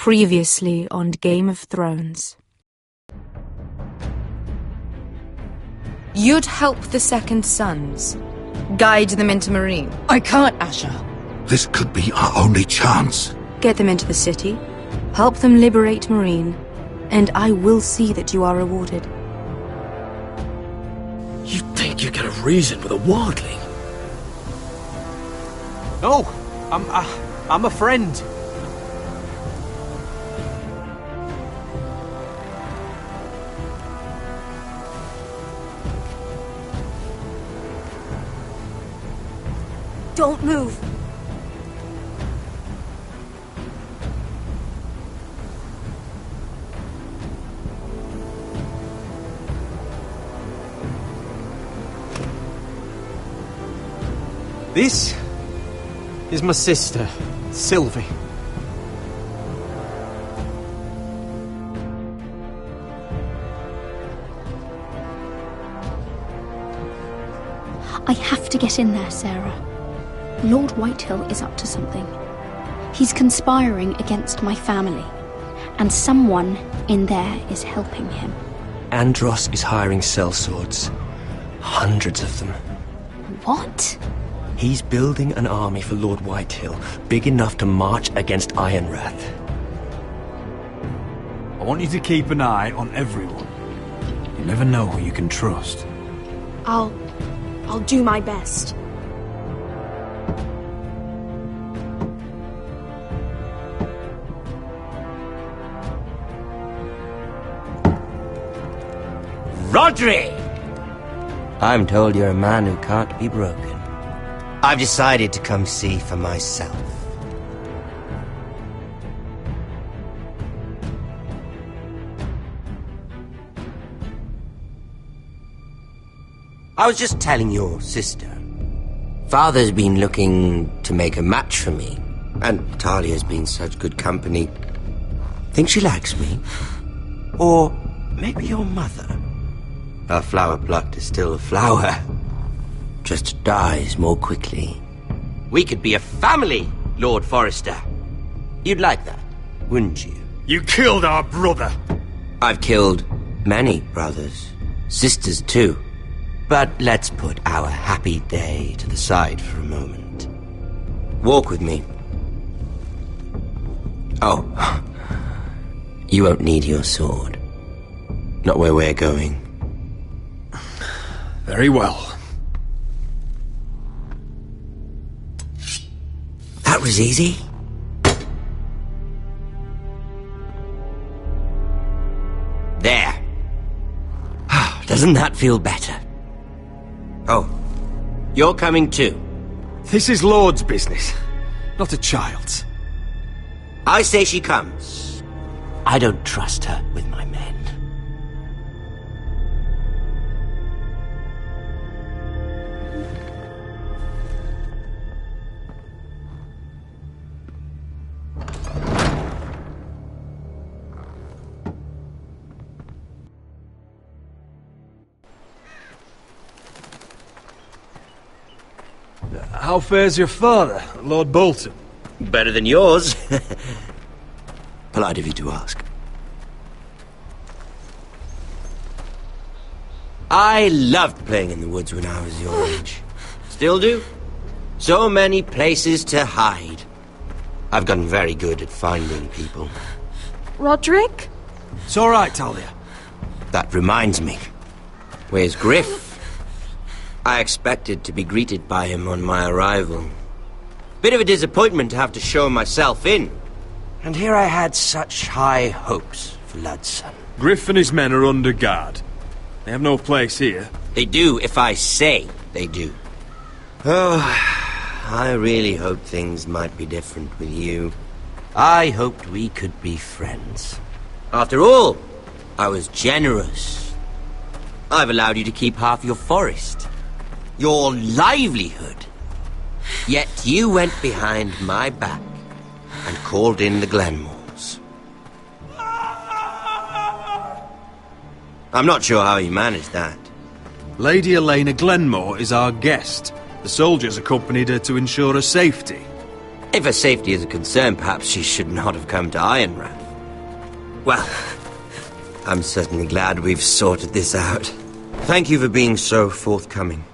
Previously on Game of Thrones. You'd help the Second Sons. Guide them into Meereen. I can't, Asher. This could be our only chance. Get them into the city. Help them liberate Meereen. And I will see that you are rewarded. You think you can reason with a wildling? No, I'm a friend. Don't move. This is my sister, Sylvie. I have to get in there, Sarah. Lord Whitehill is up to something. He's conspiring against my family, and someone in there is helping him. Andros is hiring sellswords. Hundreds of them. What? He's building an army for Lord Whitehill, big enough to march against Ironrath. I want you to keep an eye on everyone. You never know who you can trust. I'll do my best. Rodri! I'm told you're a man who can't be broken. I've decided to come see for myself. I was just telling your sister. Father's been looking to make a match for me, and Talia's been such good company. Think she likes me? Or maybe your mother? Her flower plucked is still a flower. Just dies more quickly. We could be a family, Lord Forrester. You'd like that, wouldn't you? You killed our brother! I've killed many brothers. Sisters, too. But let's put our happy day to the side for a moment. Walk with me. Oh. You won't need your sword. Not where we're going. Very well. That was easy. There. Doesn't that feel better? Oh, you're coming too. This is Lord's business, not a child's. I say she comes. I don't trust her with my men. How fares your father, Lord Bolton? Better than yours. Polite of you to ask. I loved playing in the woods when I was your age. Still do. So many places to hide. I've gotten very good at finding people. Roderick? It's all right, Talia. That reminds me. Where's Griff? I expected to be greeted by him on my arrival. Bit of a disappointment to have to show myself in. And here I had such high hopes for Ludson. Griff and his men are under guard. They have no place here. They do if I say they do. Oh, I really hoped things might be different with you. I hoped we could be friends. After all, I was generous. I've allowed you to keep half your forest. Your livelihood. Yet you went behind my back and called in the Glenmores. I'm not sure how you managed that. Lady Elena Glenmore is our guest. The soldiers accompanied her to ensure her safety. If her safety is a concern, perhaps she should not have come to Ironrath. Well, I'm certainly glad we've sorted this out. Thank you for being so forthcoming.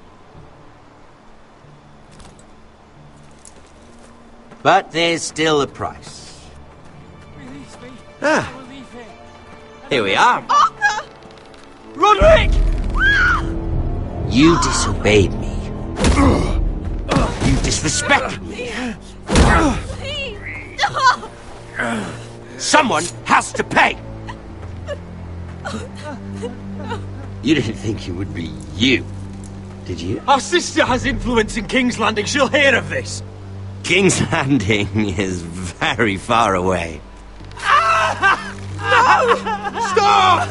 But there's still a price. Ah, here we are. Arthur! Roderick! You disobeyed me. You disrespected me. Someone has to pay! You didn't think it would be you, did you? Our sister has influence in King's Landing. She'll hear of this. King's Landing is very far away. Stop!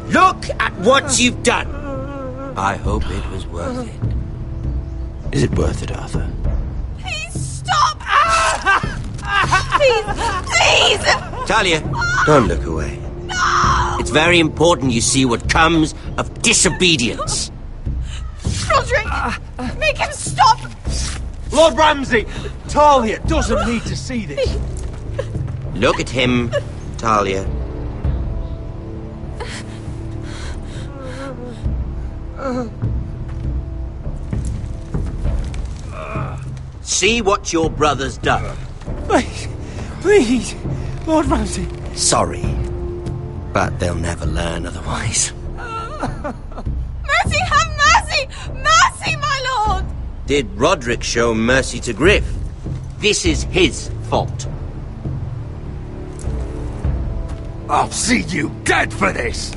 Look at what you've done! I hope it was worth it. Is it worth it, Arthur? Please stop! Please! Talia, don't look away. No! It's very important you see what comes of disobedience. Roderick! Make him stop! Lord Ramsay! Talia doesn't need to see this. Look at him, Talia. See what your brother's done. Please, Lord Ramsay. Sorry, but they'll never learn otherwise. Mercy, have mercy! Mercy, my lord! Did Roderick show mercy to Griff? This is his fault. I'll see you dead for this!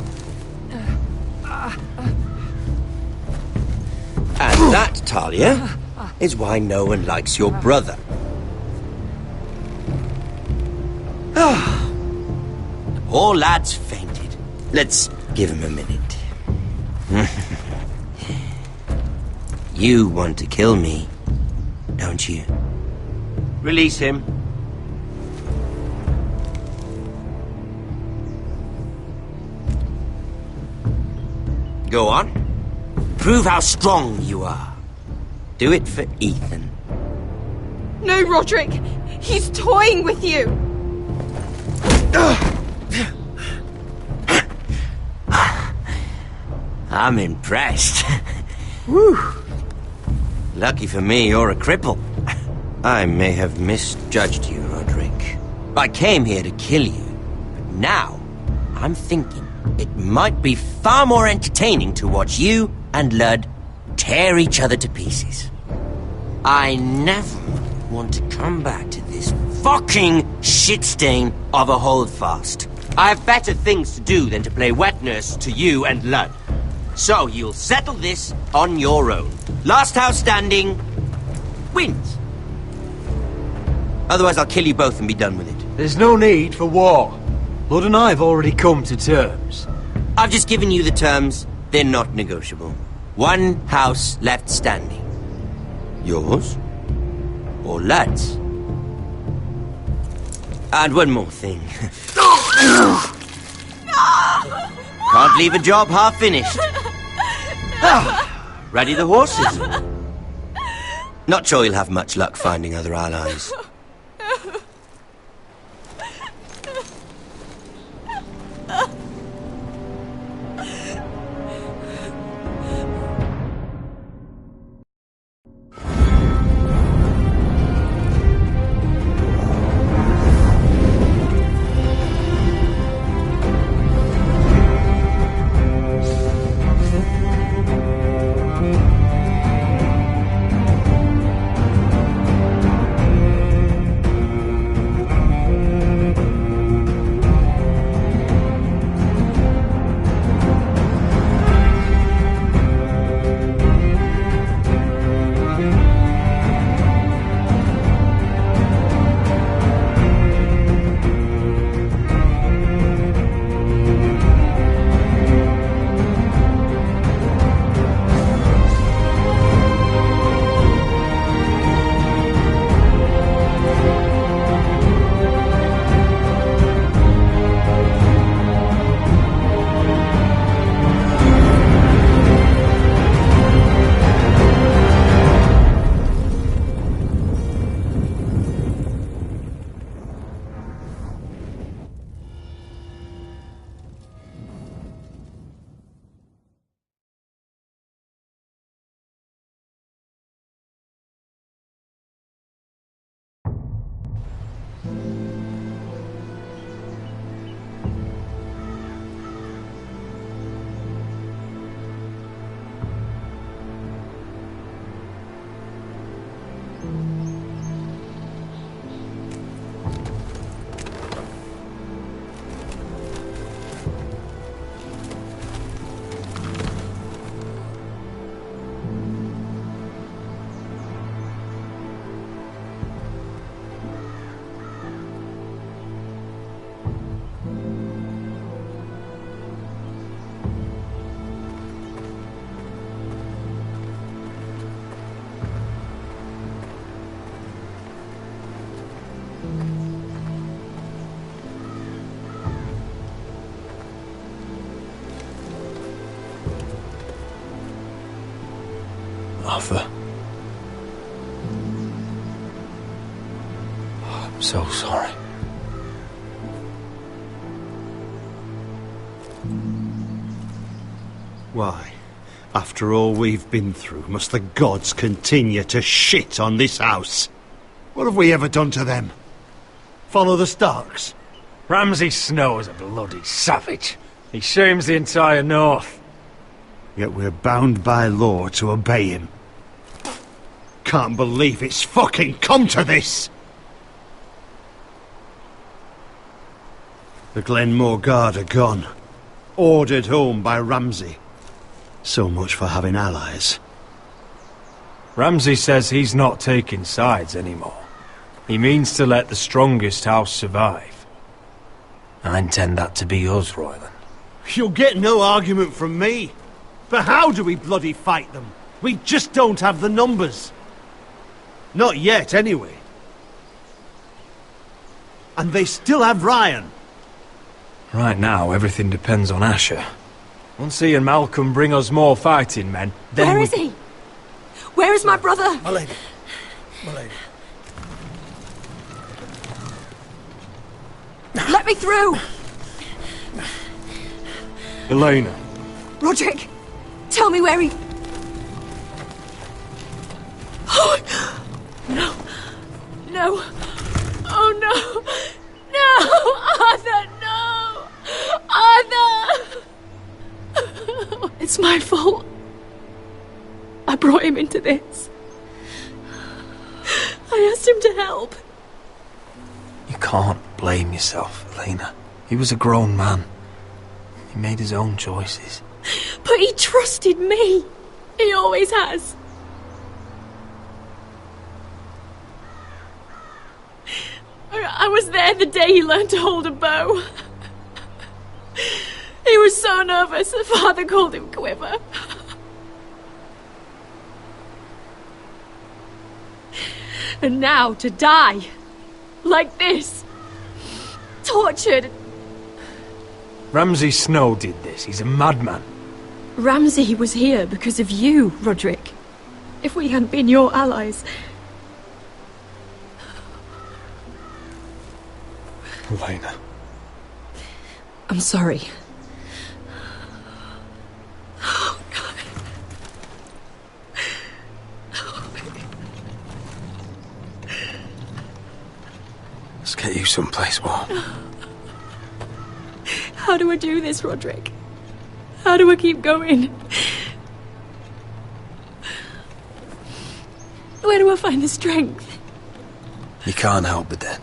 And that, Talia, is why no one likes your brother. The poor lad's fainted. Let's give him a minute. You want to kill me, don't you? Release him. Go on. Prove how strong you are. Do it for Ethan. No, Roderick! He's toying with you! I'm impressed. Whew. Lucky for me, you're a cripple. I may have misjudged you, Roderick. I came here to kill you, but now I'm thinking it might be far more entertaining to watch you and Lud tear each other to pieces. I never want to come back to this fucking shit stain of a holdfast. I have better things to do than to play wet nurse to you and Lud. So you'll settle this on your own. Last house standing wins. Otherwise I'll kill you both and be done with it. There's no need for war. Lord and I have already come to terms. I've just given you the terms. They're not negotiable. One house left standing. Yours or Lud's? And one more thing. Can't leave a job half finished. Ready the horses? Not sure you'll have much luck finding other allies. Arthur. I'm so sorry. Why, after all we've been through, must the gods continue to shit on this house? What have we ever done to them? Follow the Starks? Ramsay Snow is a bloody savage. He shames the entire North. Yet we're bound by law to obey him. Can't believe it's fucking come to this! The Glenmore Guard are gone. Ordered home by Ramsay. So much for having allies. Ramsay says he's not taking sides anymore. He means to let the strongest house survive. I intend that to be us, Royland. You'll get no argument from me. But how do we bloody fight them? We just don't have the numbers. Not yet, anyway. And they still have Ryan. Right now, everything depends on Asher. Once he and Malcolm bring us more fighting men, then Where is he? Where is my brother? My lady. My lady. Let me through! Elena. Roderick, tell me where he... Oh, no. No. Oh, no. No! Arthur, no! Arthur! It's my fault. I brought him into this. I asked him to help. You can't blame yourself, Elena. He was a grown man. He made his own choices. But he trusted me. He always has. I was there the day he learned to hold a bow. He was so nervous that Father called him Quiver. And now to die. Like this. Tortured. Ramsay Snow did this. He's a madman. Ramsay was here because of you, Roderick. If we hadn't been your allies... Elena. I'm sorry. Oh, God. Let's get you someplace warm. How do I do this, Roderick? How do I keep going? Where do I find the strength? You can't help the dead.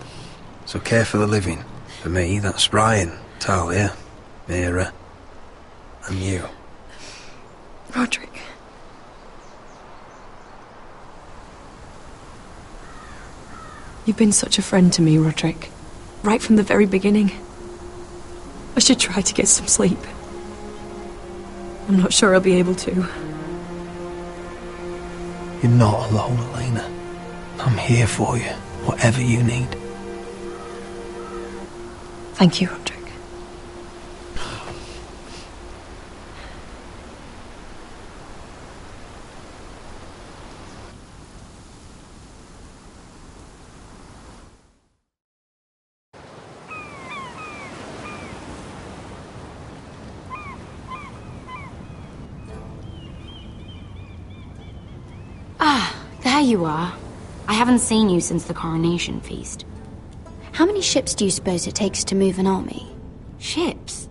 So care for the living. For me, that's Ryan, Talia, Mira, and you. Roderick. You've been such a friend to me, Roderick. Right from the very beginning. I should try to get some sleep. I'm not sure I'll be able to. You're not alone, Elena. I'm here for you, whatever you need. Thank you, Roderick. There you are. I haven't seen you since the coronation feast. How many ships do you suppose it takes to move an army? Ships?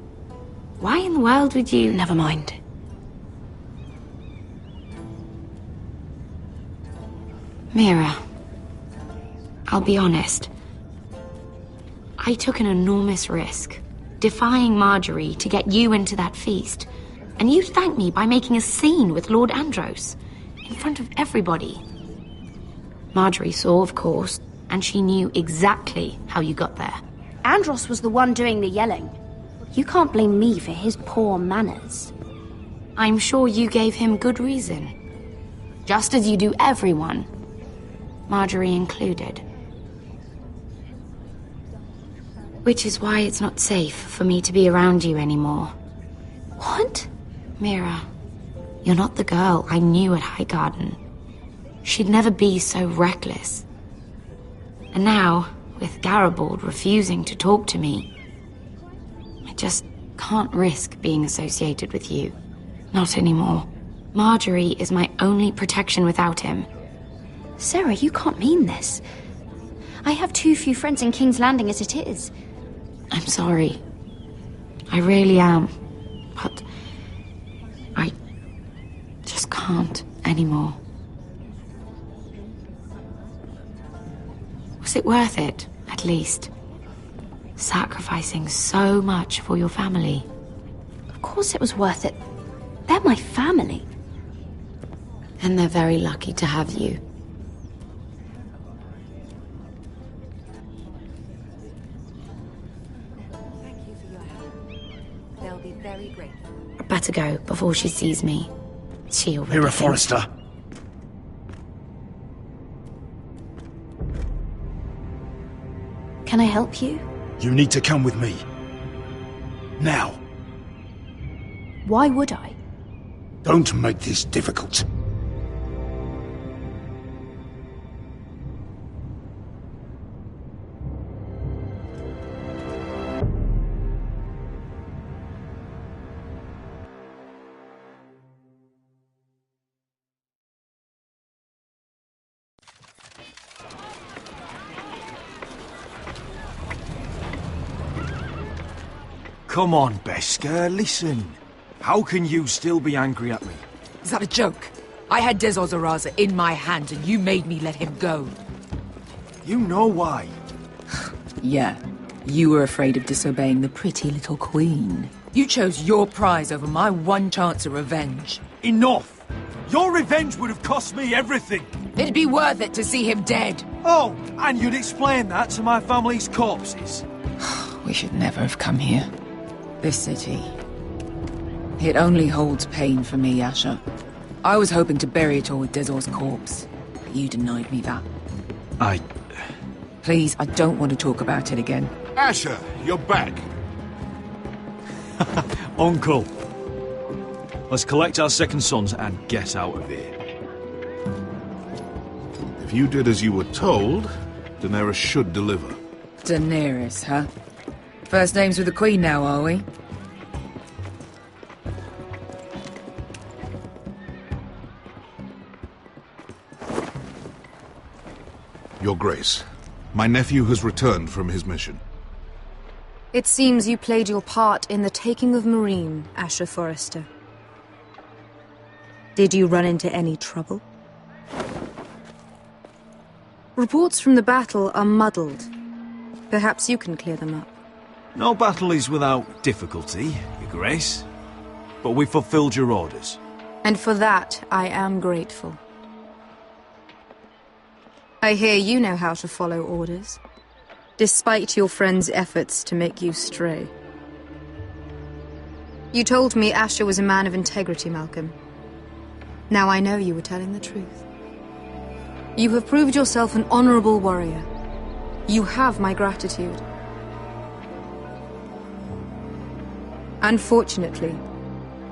Why in the world would you... Never mind. Mira, I'll be honest. I took an enormous risk, defying Marjorie to get you into that feast. And you thanked me by making a scene with Lord Andros, in front of everybody. Marjorie saw, of course, and she knew exactly how you got there. Andros was the one doing the yelling. You can't blame me for his poor manners. I'm sure you gave him good reason. Just as you do everyone, Marjorie included. Which is why it's not safe for me to be around you anymore. What? Mira, You're not the girl I knew at Highgarden. She'd never be so reckless. And now, with Garibald refusing to talk to me, I just can't risk being associated with you. Not anymore. Marjorie is my only protection without him. Sarah, you can't mean this. I have too few friends in King's Landing as it is. I'm sorry. I really am. But I just can't anymore. Was it worth it, at least? Sacrificing so much for your family. Of course it was worth it. They're my family. And they're very lucky to have you. Thank you for your help. They'll be very grateful. Better go before she sees me. She already Mira thinks- Forrester. Can I help you? You need to come with me. Now. Why would I? Don't make this difficult. Come on, Beskar, listen. How can you still be angry at me? Is that a joke? I had Des Ozaraza in my hands and you made me let him go. You know why. Yeah, you were afraid of disobeying the pretty little queen. You chose your prize over my one chance of revenge. Enough! Your revenge would have cost me everything! It'd be worth it to see him dead. Oh, and you'd explain that to my family's corpses? We should never have come here. This city. It only holds pain for me, Asher. I was hoping to bury it all with Dezor's corpse, but you denied me that. Please, I don't want to talk about it again. Asher, you're back. Uncle. Let's collect our second sons and get out of here. If you did as you were told, Daenerys should deliver. Daenerys, huh? First names with the Queen now, are we? Your Grace, my nephew has returned from his mission. It seems you played your part in the taking of Marine, Asher Forrester. Did you run into any trouble? Reports from the battle are muddled. Perhaps you can clear them up. No battle is without difficulty, Your Grace. But we fulfilled your orders. And for that, I am grateful. I hear you know how to follow orders, despite your friend's efforts to make you stray. You told me Asher was a man of integrity, Malcolm. Now I know you were telling the truth. You have proved yourself an honorable warrior. You have my gratitude. Unfortunately,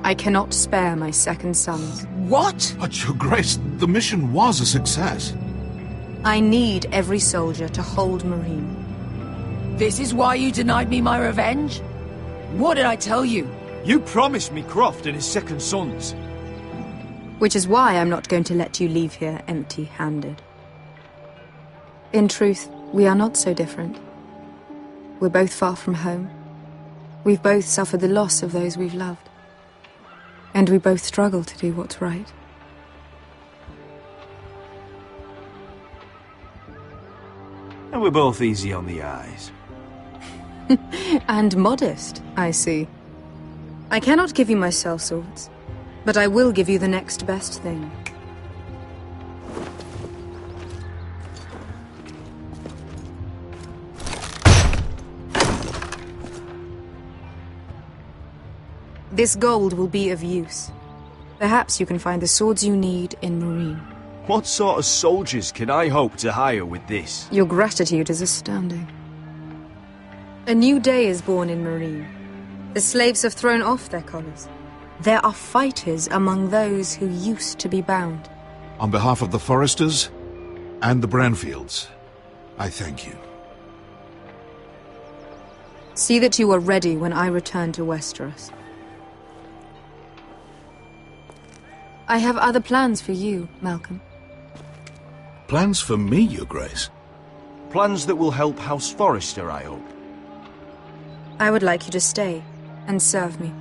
I cannot spare my second sons. What? But Your Grace, the mission was a success. I need every soldier to hold Marine. This is why you denied me my revenge? What did I tell you? You promised me Croft and his second sons. Which is why I'm not going to let you leave here empty-handed. In truth, we are not so different. We're both far from home. We've both suffered the loss of those we've loved. And we both struggle to do what's right. And we're both easy on the eyes. And modest, I see. I cannot give you my sellswords, but I will give you the next best thing. This gold will be of use. Perhaps you can find the swords you need in Marine. What sort of soldiers can I hope to hire with this? Your gratitude is astounding. A new day is born in Marine. The slaves have thrown off their collars. There are fighters among those who used to be bound. On behalf of the Foresters and the Branfields, I thank you. See that you are ready when I return to Westeros. I have other plans for you, Malcolm. Plans for me, Your Grace? Plans that will help House Forrester, I hope. I would like you to stay and serve me.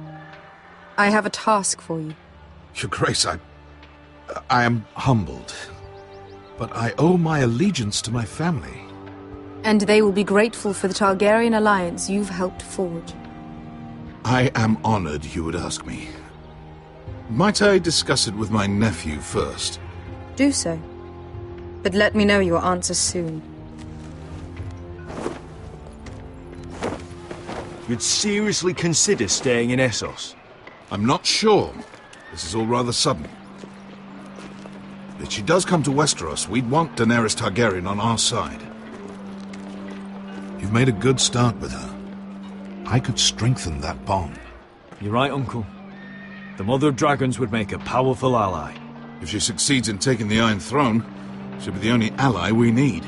I have a task for you. Your Grace, I am humbled, but I owe my allegiance to my family. And they will be grateful for the Targaryen alliance you've helped forge. I am honored you would ask me. Might I discuss it with my nephew first? Do so. But let me know your answer soon. You'd seriously consider staying in Essos? I'm not sure. This is all rather sudden. If she does come to Westeros, we'd want Daenerys Targaryen on our side. You've made a good start with her. I could strengthen that bond. You're right, Uncle. The Mother of Dragons would make a powerful ally. If she succeeds in taking the Iron Throne, she'll be the only ally we need.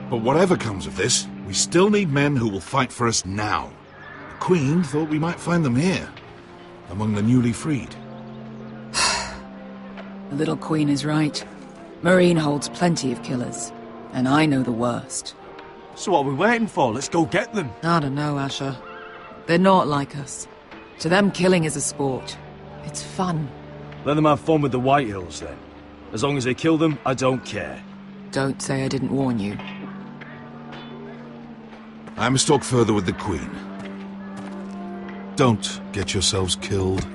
But whatever comes of this, we still need men who will fight for us now. The Queen thought we might find them here, among the newly freed. The little Queen is right. Marine holds plenty of killers, and I know the worst. So what are we waiting for? Let's go get them. I don't know, Asher. They're not like us. To them, killing is a sport. It's fun. Let them have fun with the Whitehills, then. As long as they kill them, I don't care. Don't say I didn't warn you. I must talk further with the Queen. Don't get yourselves killed.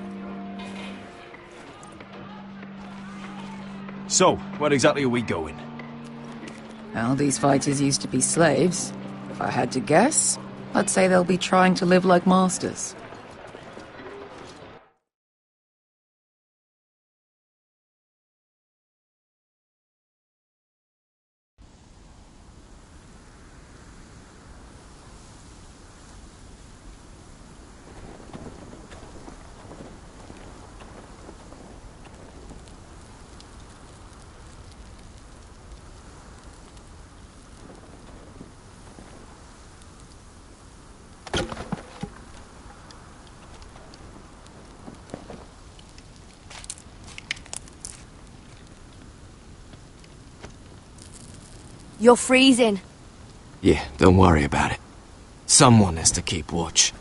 So, where exactly are we going? Well, these fighters used to be slaves. If I had to guess, I'd say they'll be trying to live like masters. You're freezing. Yeah, don't worry about it. Someone has to keep watch.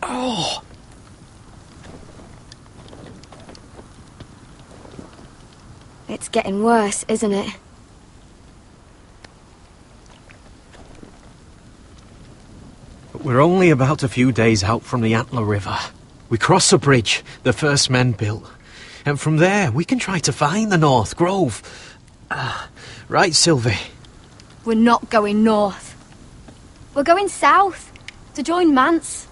Oh! It's getting worse, isn't it? We're only about a few days out from the Antler River. We cross the bridge the first men built. And from there, we can try to find the North Grove. Right, Sylvie? We're not going north. We're going south, to join Mance,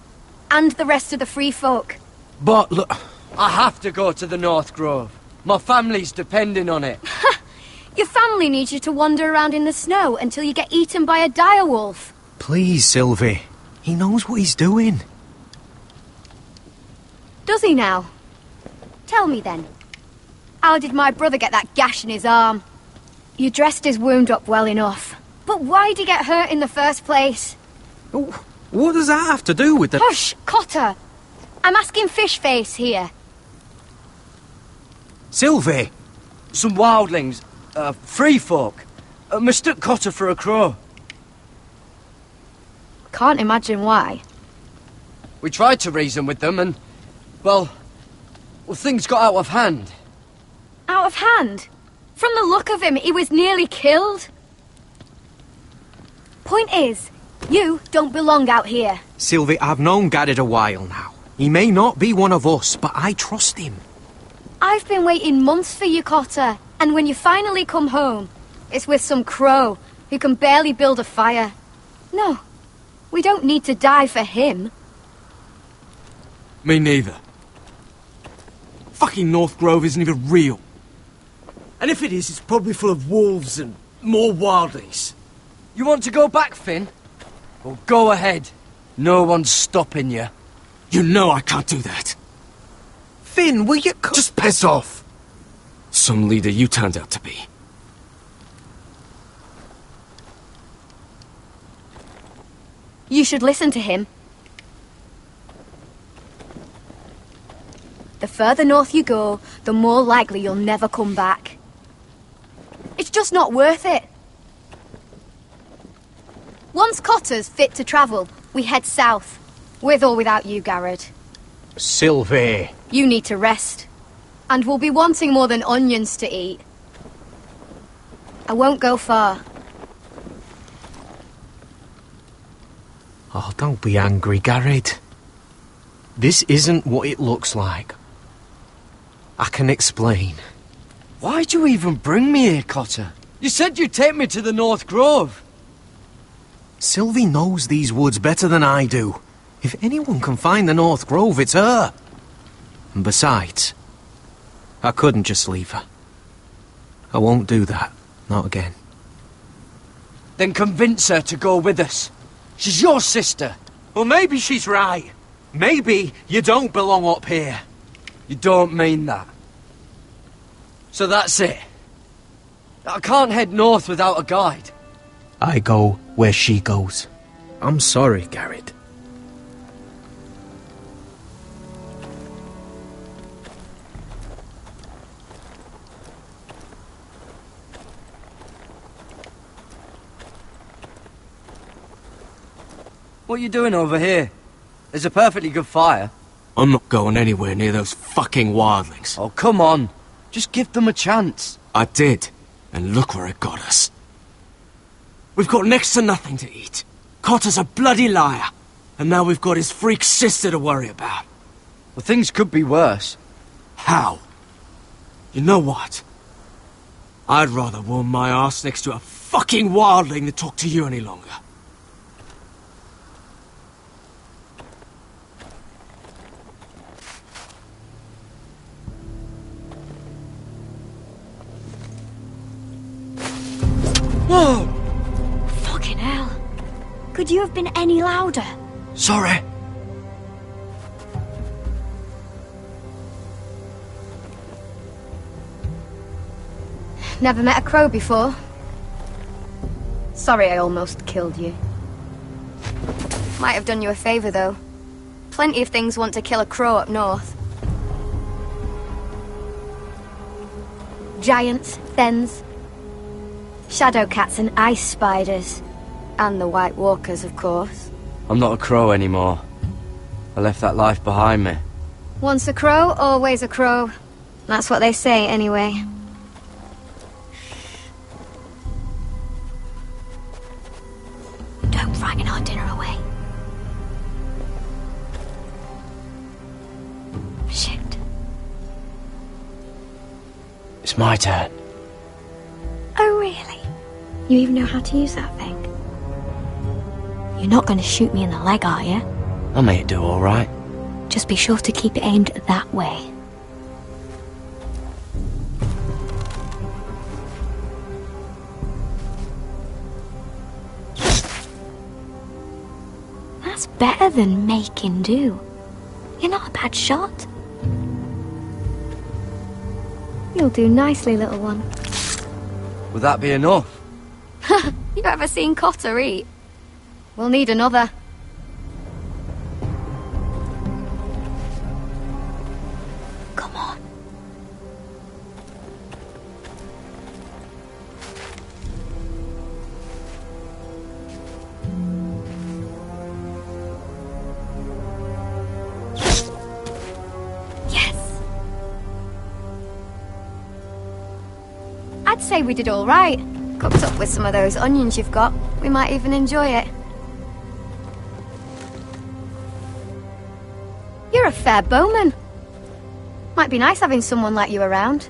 and the rest of the free folk. But look... I have to go to the North Grove. My family's depending on it. Your family needs you to wander around in the snow until you get eaten by a direwolf. Please, Sylvie. He knows what he's doing. Does he now? Tell me then. How did my brother get that gash in his arm? You dressed his wound up well enough. But why'd he get hurt in the first place? What does that have to do with the... Hush, Cotter! I'm asking Fishface here. Sylvie! Some wildlings, free folk, mistook Cotter for a crow. Can't imagine why. We tried to reason with them and, well, things got out of hand. Out of hand? From the look of him, he was nearly killed. Point is, you don't belong out here. Sylvie, I've known Gaddard a while now. He may not be one of us, but I trust him. I've been waiting months for you, Cotter, and when you finally come home, it's with some crow who can barely build a fire. No, we don't need to die for him. Me neither. Fucking North Grove isn't even real. And if it is, it's probably full of wolves and more wildlings. You want to go back, Finn? Well, go ahead. No one's stopping you. You know I can't do that. Finn, will you... Just piss off! Some leader you turned out to be. You should listen to him. The further north you go, the more likely you'll never come back. It's just not worth it. Once Cotter's fit to travel, we head south. With or without you, Garrett. Sylvie. You need to rest. And we'll be wanting more than onions to eat. I won't go far. Oh, don't be angry, Garrett. This isn't what it looks like. I can explain. Why'd you even bring me here, Cotter? You said you'd take me to the North Grove. Sylvie knows these woods better than I do. If anyone can find the North Grove, it's her. And besides, I couldn't just leave her. I won't do that. Not again. Then convince her to go with us. She's your sister. Well, maybe she's right. Maybe you don't belong up here. You don't mean that. So that's it. I can't head north without a guide. I go where she goes. I'm sorry, Garrett. What are you doing over here? There's a perfectly good fire. I'm not going anywhere near those fucking wildlings. Oh, come on. Just give them a chance. I did, and look where it got us. We've got next to nothing to eat. Cotter's a bloody liar, and now we've got his freak sister to worry about. Well, things could be worse. How? You know what? I'd rather warm my arse next to a fucking wildling than talk to you any longer. Whoa! Fucking hell. Could you have been any louder? Sorry. Never met a crow before. Sorry I almost killed you. Might have done you a favour, though. Plenty of things want to kill a crow up north. Giants, thens, shadow cats and ice spiders. And the White Walkers, of course. I'm not a crow anymore. I left that life behind me. Once a crow, always a crow. That's what they say, anyway. Don't frighten our dinner away. Shit. It's my turn. Oh, really? You even know how to use that thing? You're not going to shoot me in the leg, are you? I may do all right. Just be sure to keep it aimed that way. That's better than making do. You're not a bad shot. You'll do nicely, little one. Would that be enough? You ever seen Cotter eat? We'll need another. Come on. Yes. I'd say we did all right. Cooked up with some of those onions you've got. We might even enjoy it. You're a fair bowman. Might be nice having someone like you around.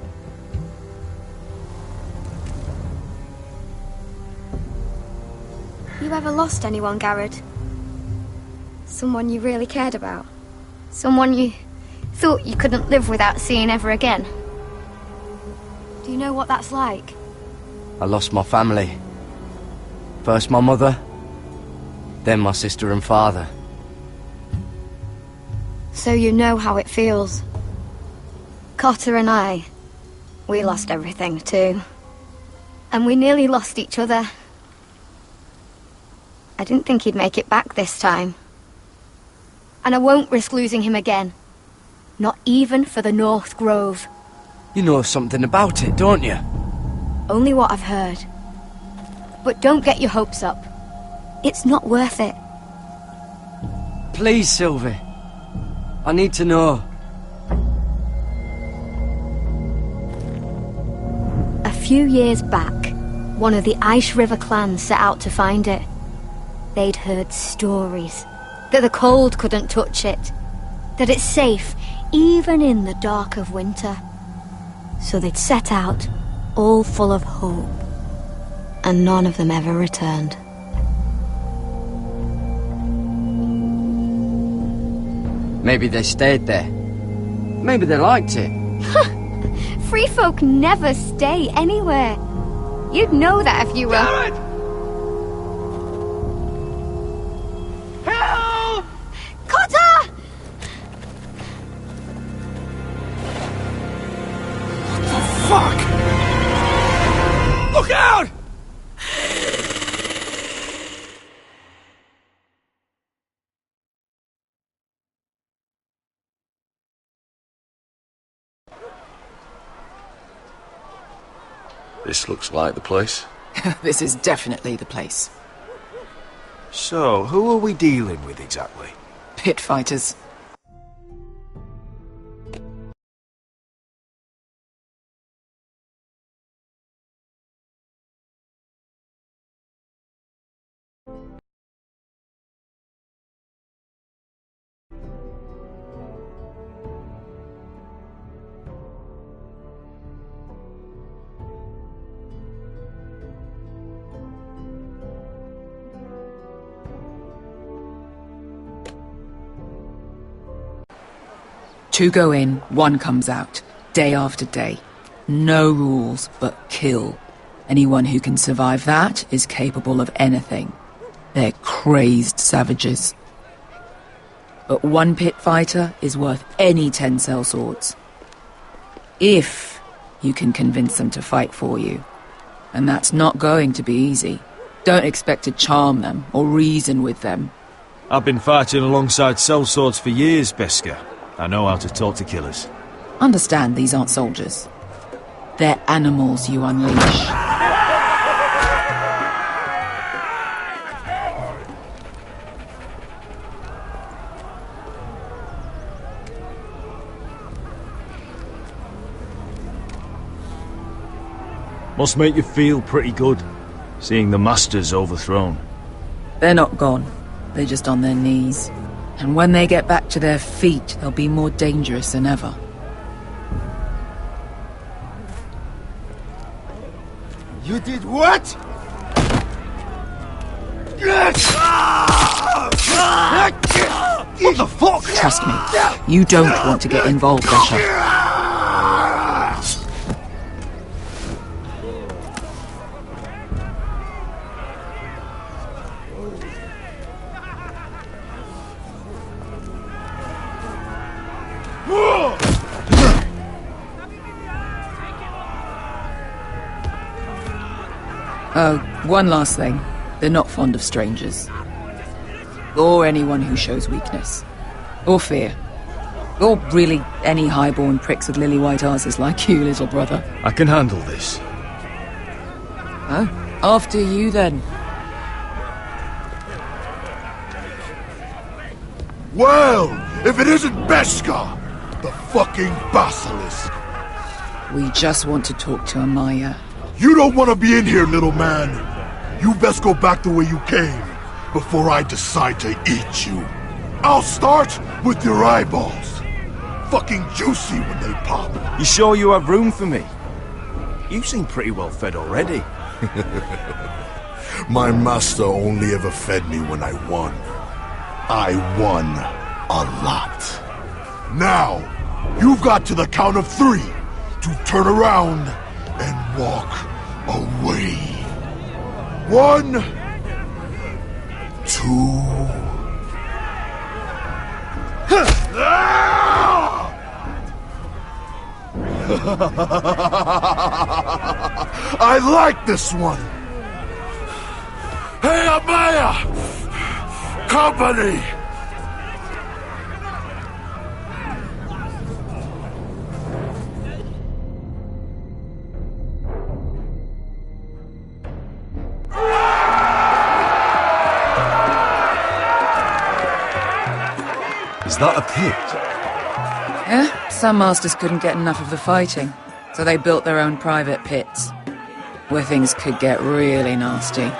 You ever lost anyone, Garrett? Someone you really cared about? Someone you thought you couldn't live without seeing ever again? Do you know what that's like? I lost my family. First my mother, then my sister and father. So you know how it feels. Cotter and I, we lost everything too. And we nearly lost each other. I didn't think he'd make it back this time. And I won't risk losing him again. Not even for the North Grove. You know something about it, don't you? Only what I've heard. But don't get your hopes up. It's not worth it. Please, Sylvie. I need to know. A few years back, one of the Ice River clans set out to find it. They'd heard stories that the cold couldn't touch it, that it's safe even in the dark of winter. So they'd set out, all full of hope, and none of them ever returned. Maybe they stayed there. Maybe they liked it. Free folk never stay anywhere. You'd know that if you were... Garrett! Help! Cotter! Fuck! Look out! This looks like the place. This is definitely the place. So, who are we dealing with exactly? Pit fighters. Two go in, one comes out, day after day. No rules, but kill. Anyone who can survive that is capable of anything. They're crazed savages. But one pit fighter is worth any 10 sellswords. If you can convince them to fight for you. And that's not going to be easy. Don't expect to charm them or reason with them. I've been fighting alongside sellswords for years, Beskar. I know how to talk to killers. Understand these aren't soldiers. They're animals you unleash. Must make you feel pretty good, seeing the Masters overthrown. They're not gone. They're just on their knees. And when they get back to their feet, they'll be more dangerous than ever. You did what? What the fuck? Trust me, you don't want to get involved, Asher. Oh, one last thing. They're not fond of strangers. Or anyone who shows weakness. Or fear. Or really any highborn pricks with lily-white asses like you, little brother. I can handle this. Oh, after you then. Well, if it isn't Beskar, the fucking basilisk. We just want to talk to Amaya. You don't want to be in here, little man. You best go back the way you came, before I decide to eat you. I'll start with your eyeballs. Fucking juicy when they pop. You sure you have room for me? You seem pretty well fed already. My master only ever fed me when I won. I won a lot. Now, you've got to the count of 3 to turn around and walk away. 1, 2... I like this one. Hey, Amaya! Company! Is that a pit? Yeah, some masters couldn't get enough of the fighting, so they built their own private pits, where things could get really nasty.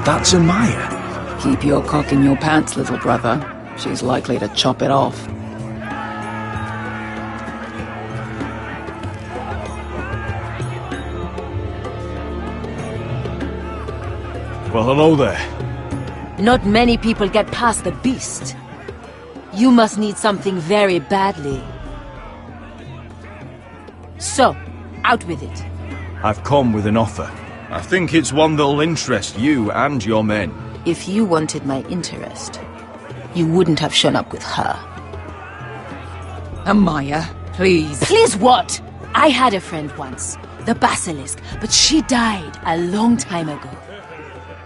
That's Amaya. Keep your cock in your pants, little brother. She's likely to chop it off. Well, hello there. Not many people get past the beast. You must need something very badly. So, out with it. I've come with an offer. I think it's one that'll interest you and your men. If you wanted my interest, you wouldn't have shown up with her. Amaya, please. Please what? I had a friend once, the Basilisk, but she died a long time ago.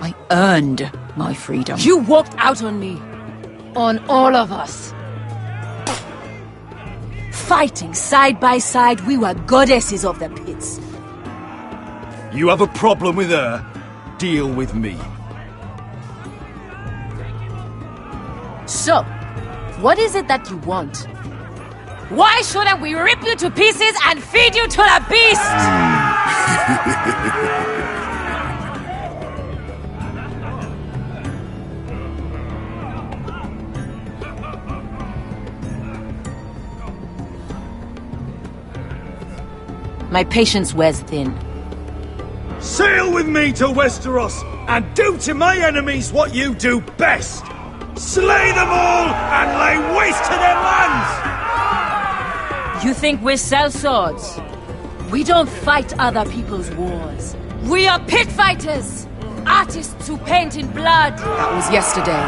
I earned my freedom. You walked out on me. On all of us. Fighting side by side, we were goddesses of the pits. You have a problem with her? Deal with me. So, what is it that you want? Why shouldn't we rip you to pieces and feed you to the beast? My patience wears thin. Sail with me to Westeros and do to my enemies what you do best. Slay them all and lay waste to their lands! You think we sell swords? We don't fight other people's wars. We are pit fighters! Artists who paint in blood! That was yesterday.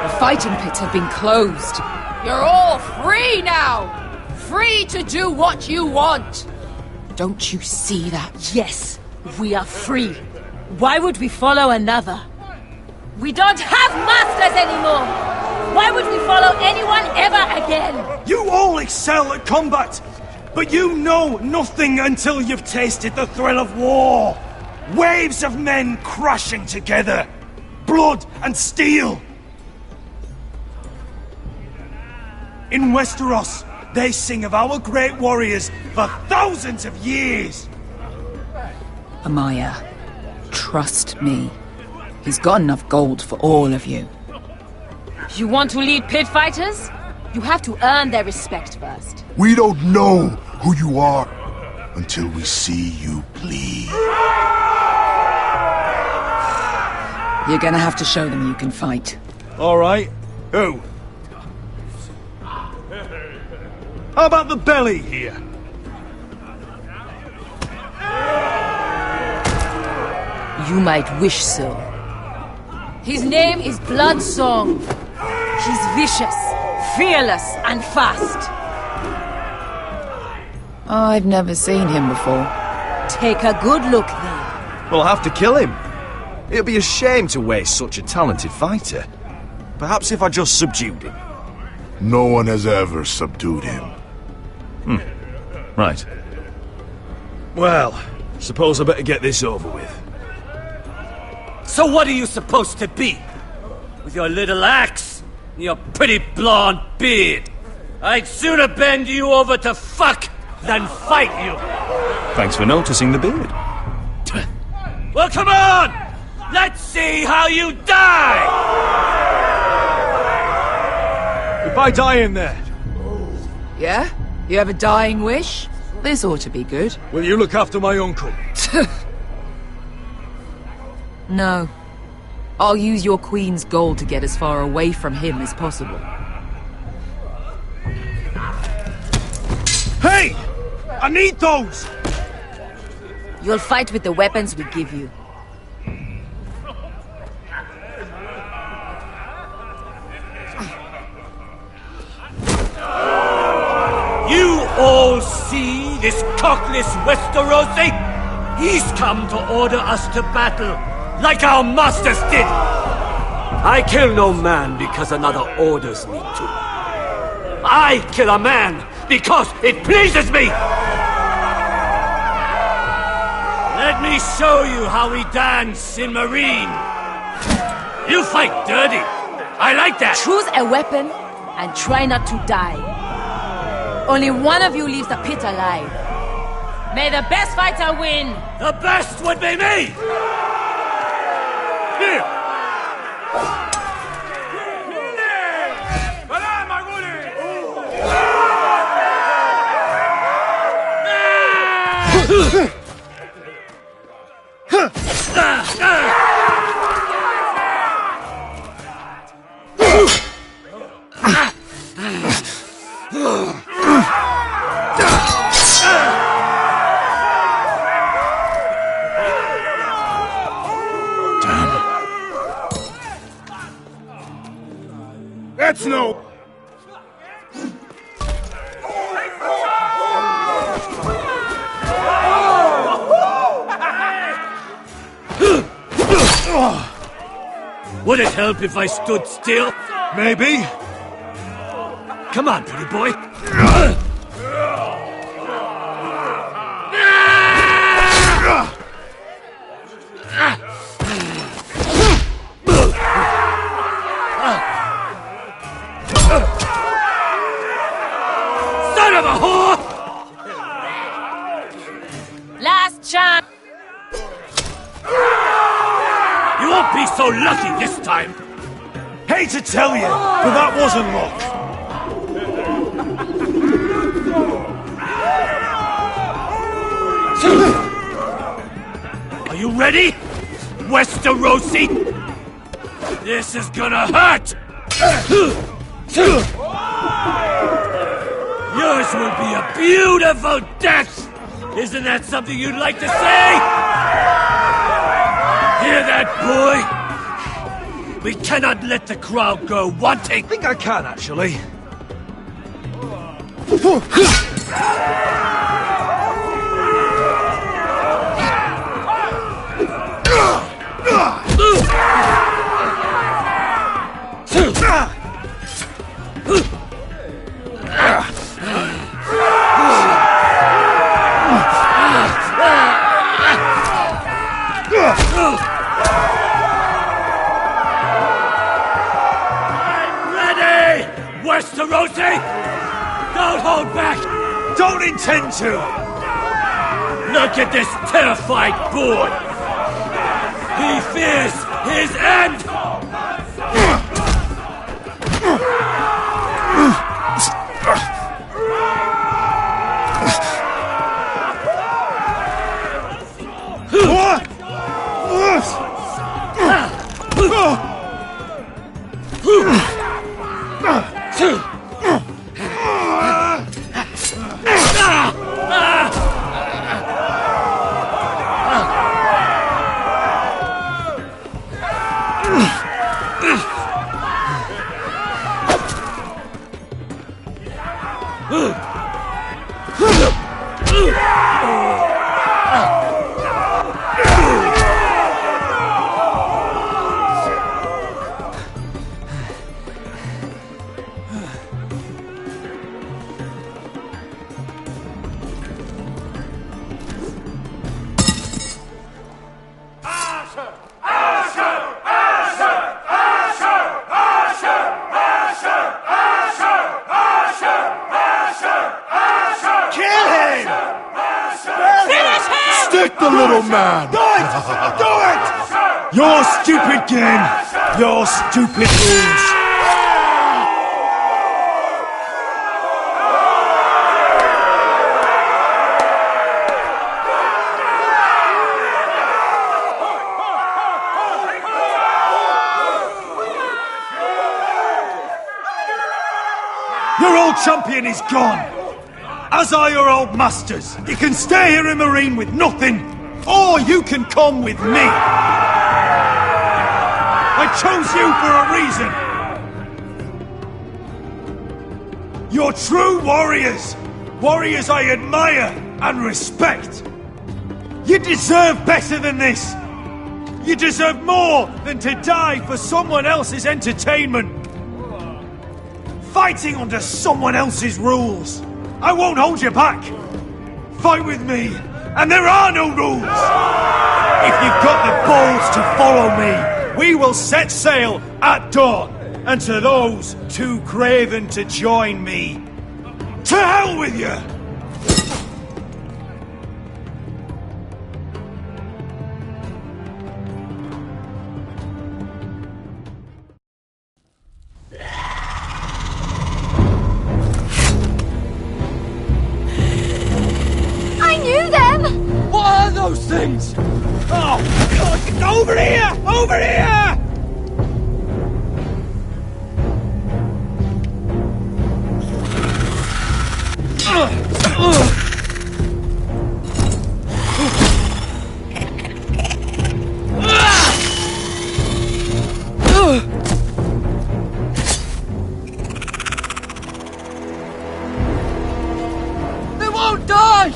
The fighting pits have been closed. You're all free now! Free to do what you want! Don't you see that? Yes, we are free. Why would we follow another? We don't have masters anymore! Why would we follow anyone ever again? You all excel at combat, but you know nothing until you've tasted the thrill of war. Waves of men crashing together. Blood and steel. In Westeros, they sing of our great warriors for thousands of years. Amaya, trust me. He's got enough gold for all of you. You want to lead pit fighters? You have to earn their respect first. We don't know who you are until we see you bleed. You're gonna have to show them you can fight. All right. Who? How about the belly here? You might wish so. His name is Bloodsong. He's vicious, fearless, and fast. I've never seen him before. Take a good look then. We'll have to kill him. It'll be a shame to waste such a talented fighter. Perhaps if I just subdued him. No one has ever subdued him. Right. Well, suppose I better get this over with. So what are you supposed to be? With your little axe and your pretty blonde beard? I'd sooner bend you over to fuck than fight you. Thanks for noticing the beard. Well, come on! Let's see how you die! If I die in there... Yeah? You have a dying wish? This ought to be good. Will you look after my uncle? No. I'll use your queen's gold to get as far away from him as possible. Hey! I need those! You'll fight with the weapons we give you. You all see this cockless Westerosi? He's come to order us to battle, like our masters did! I kill no man because another orders me to. I kill a man because it pleases me! Let me show you how we dance in Marine. You fight dirty. I like that. Choose a weapon and try not to die. Only one of you leaves the pit alive. May the best fighter win. The best would be me! Here! That's no... Would it help if I stood still? Maybe. Come on, pretty boy. Son of a whore! Last chance. You won't be so lucky this time. Hate to tell you, but that wasn't luck. Are you ready, Westerosi? This is gonna hurt! Yours will be a beautiful death! Isn't that something you'd like to say? Hear that, boy? We cannot let the crowd go wanting! I think I can, actually. Westerosi! Don't hold back! Don't intend to! Look at this terrified boy! He fears his end! Stick the little man! Do it! Do it! Your stupid game! Your stupid rules! Your old champion is gone! As are your old masters. You can stay here in Marine with nothing, or you can come with me! I chose you for a reason! You're true warriors! Warriors I admire and respect! You deserve better than this! You deserve more than to die for someone else's entertainment! Fighting under someone else's rules! I won't hold you back! Fight with me, and there are no rules! If you've got the balls to follow me, we will set sail at dawn, and to those too craven to join me, to hell with you! Those things! Oh, God! Over here! Over here! They won't die!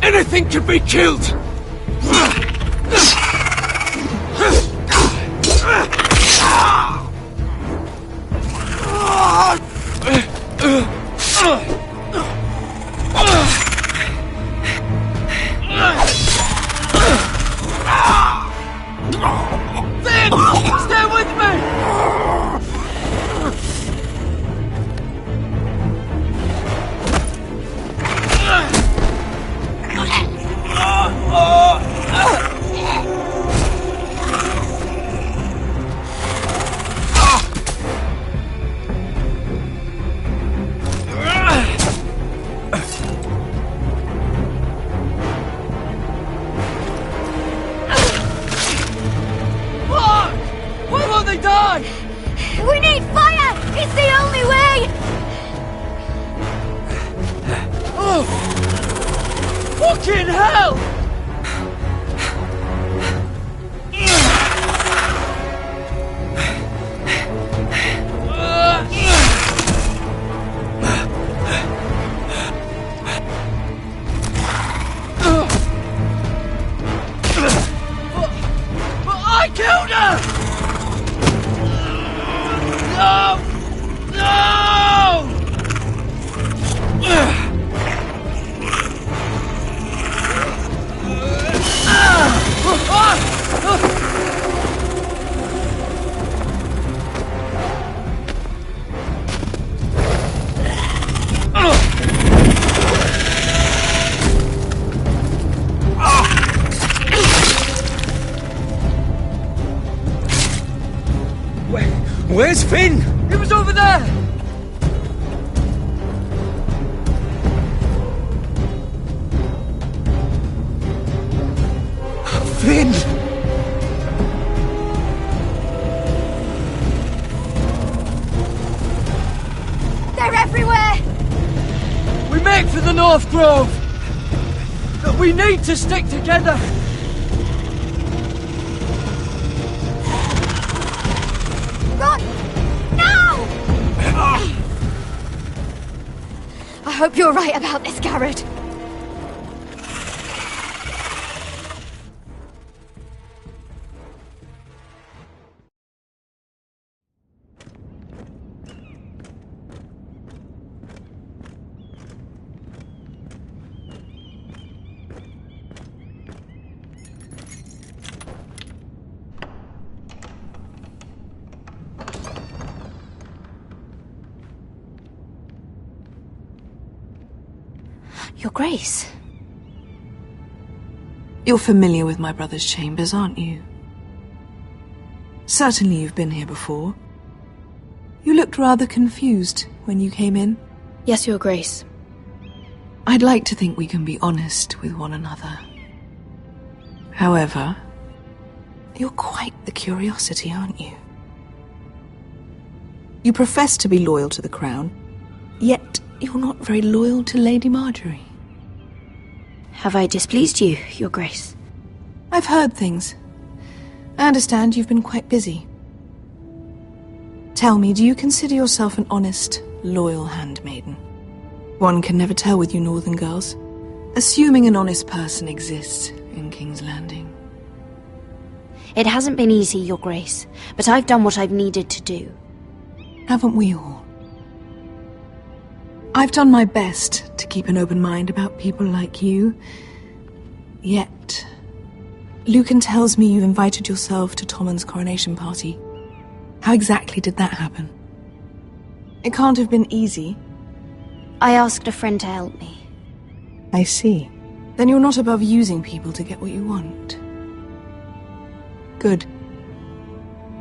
Anything can be killed! Stay with me! We need fire! It's the only way! Oh! Fucking hell! But I killed her! No! No! Where's Finn? He was over there! Finn! They're everywhere! We make for the North Grove! But we need to stick together! Run! Now! I hope you're right about this, Garrett. Your Grace. You're familiar with my brother's chambers, aren't you? Certainly you've been here before. You looked rather confused when you came in. Yes, Your Grace. I'd like to think we can be honest with one another. However, you're quite the curiosity, aren't you? You profess to be loyal to the crown, yet you're not very loyal to Lady Marjorie. Have I displeased you, Your Grace? I've heard things. I understand you've been quite busy. Tell me, do you consider yourself an honest, loyal handmaiden? One can never tell with you northern girls. Assuming an honest person exists in King's Landing. It hasn't been easy, Your Grace, but I've done what I've needed to do. Haven't we all? I've done my best to keep an open mind about people like you. Yet, Lucan tells me you invited yourself to Tommen's coronation party. How exactly did that happen? It can't have been easy. I asked a friend to help me. I see. Then you're not above using people to get what you want. Good.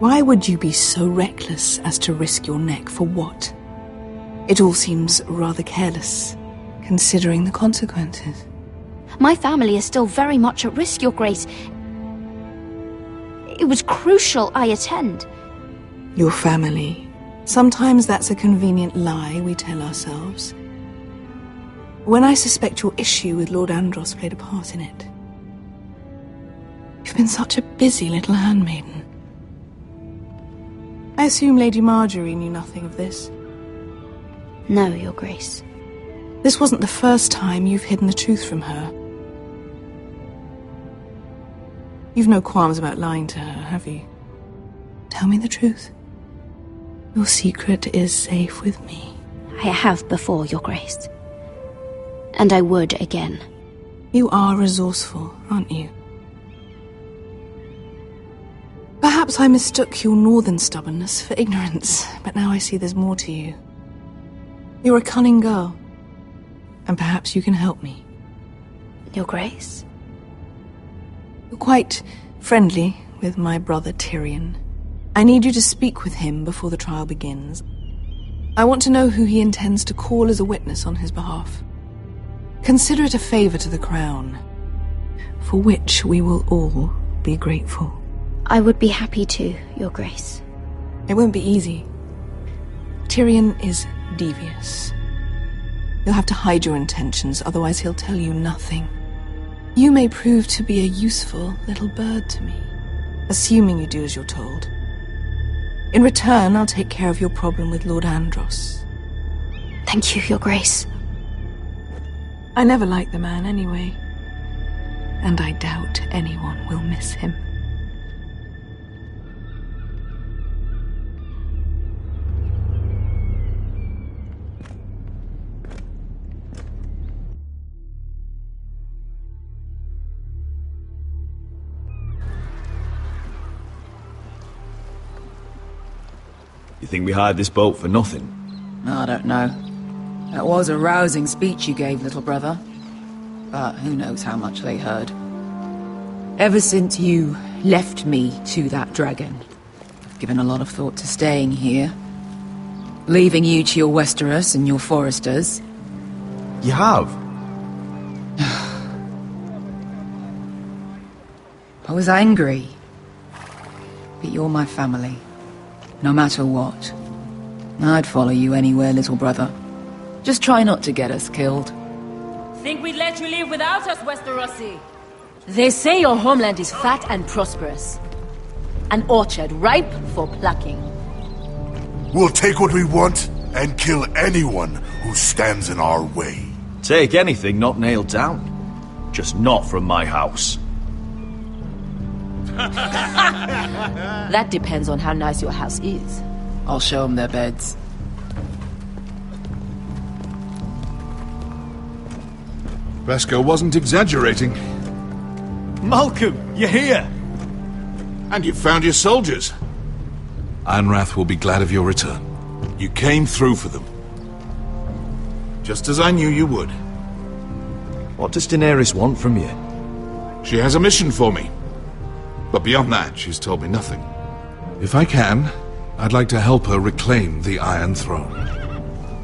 Why would you be so reckless as to risk your neck for what? It all seems rather careless, considering the consequences. My family is still very much at risk, Your Grace. It was crucial I attend. Your family. Sometimes that's a convenient lie we tell ourselves. When I suspect your issue with Lord Andros played a part in it. You've been such a busy little handmaiden. I assume Lady Marjorie knew nothing of this. No, Your Grace. This wasn't the first time you've hidden the truth from her. You've no qualms about lying to her, have you? Tell me the truth. Your secret is safe with me. I have before, Your Grace. And I would again. You are resourceful, aren't you? Perhaps I mistook your northern stubbornness for ignorance, but now I see there's more to you. You're a cunning girl, and perhaps you can help me. Your Grace? You're quite friendly with my brother Tyrion. I need you to speak with him before the trial begins. I want to know who he intends to call as a witness on his behalf. Consider it a favor to the crown, for which we will all be grateful. I would be happy to, Your Grace. It won't be easy. Tyrion is devious. You'll have to hide your intentions, otherwise he'll tell you nothing. You may prove to be a useful little bird to me, assuming you do as you're told. In return, I'll take care of your problem with Lord Andros. Thank you, Your Grace. I never liked the man anyway, and I doubt anyone will miss him. You think we hired this boat for nothing? I don't know. That was a rousing speech you gave, little brother. But who knows how much they heard. Ever since you left me to that dragon, I've given a lot of thought to staying here. Leaving you to your Westeros and your Foresters. You have? I was angry. But you're my family. No matter what. I'd follow you anywhere, little brother. Just try not to get us killed. Think we'd let you leave without us, Westerosi? They say your homeland is fat and prosperous. An orchard ripe for plucking. We'll take what we want and kill anyone who stands in our way. Take anything not nailed down. Just not from my house. That depends on how nice your house is. I'll show them their beds. Vesco wasn't exaggerating. Malcolm, you're here! And you found your soldiers. Ironrath will be glad of your return. You came through for them. Just as I knew you would. What does Daenerys want from you? She has a mission for me. But beyond that, she's told me nothing. If I can, I'd like to help her reclaim the Iron Throne.